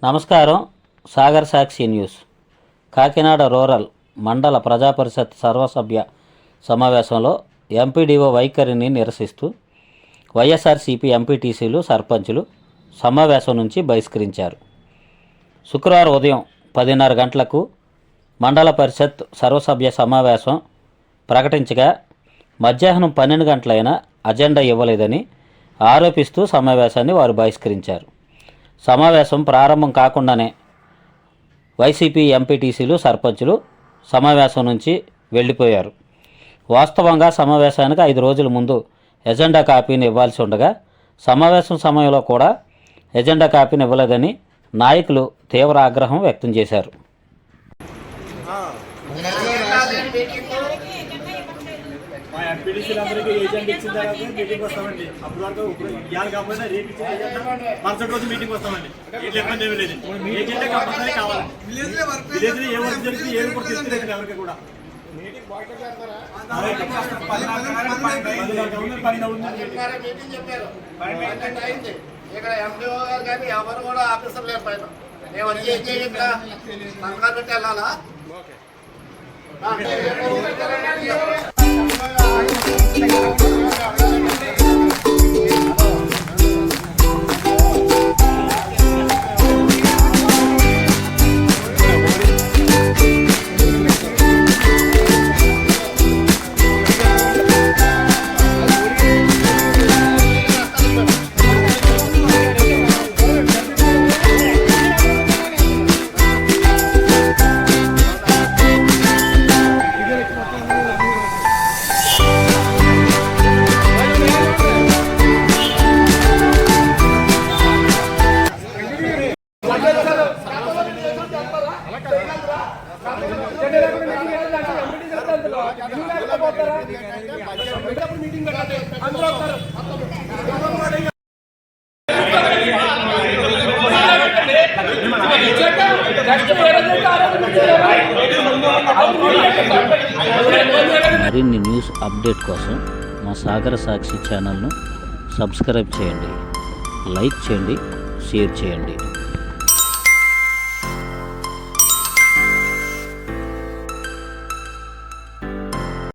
నమస్కారం. సాగర్ సాక్షి news. Kakinada rural మండల ప్రజాపరిషత్ సర్వసభ్య సమావేశంలో ఎంపీడీఓ వైఖరిని నిరసిస్తూ వైఎస్ఆర్సీపీ ఎంపీటీసీలు సర్పంచులు సమావేశం నుంచి బహిష్కరించారు. శుక్రవారం ఉదయం 10:30 గంటలకు మండల పరిషత్ సర్వసభ్య సమావేశం ప్రకటించగా మధ్యాహ్నం 12 గంటలైనా అజెండా ఇవ్వలేదని ఆరోపిస్తూ సమావేశాన్ని వారు బహిష్కరించారు. సమావేశం ప్రారంభం కాకుండానే వైసీపీ ఎంపీటీసీలు సర్పంచులు సమావేశం నుంచి వెళ్ళిపోయారు. వాస్తవంగా సమావేశానికి 5 రోజుల ముందు ఎజెండా కాపీని ఇవ్వాల్సి ఉండగా సమావేశం సమయంలో కూడా ఎజెండా కాపీని ఇవ్వలేదని నాయకులు తీవ్ర ఆగ్రహం వ్యక్తం చేశారు. ఎంపీటీసీలందరికీ ఏజెంట్ ఇచ్చిన తర్వాత మీటింగ్ వస్తామండి. అప్పటి వరకు ఇవాళ కాకపోతే రేపు ఇచ్చిన ఏజెంట్ మరుసటి రోజు మీటింగ్ వస్తామండి. ఇట్లా ఇబ్బంది ఏమీ లేదు. ఏజెంటే కంపల్సరీ కావాలి. విలేజ్లో ఏ వర్క్ జరిగితే ఏమి కూడా తీసుకులేదు ఎవరికి కూడా. ఇక్కడ ఎండిఓ గారు కానీ ఎవరు కూడా ఆఫీసర్ లేరు. పైన మేము వచ్చి ఇక్కడ సంతకాలు పెట్టి వెళ్ళాలా? మరిన్ని న్యూస్ అప్డేట్ కోసం మా సాగర సాక్షి ఛానల్ను సబ్స్క్రైబ్ చేయండి, లైక్ చేయండి, షేర్ చేయండి.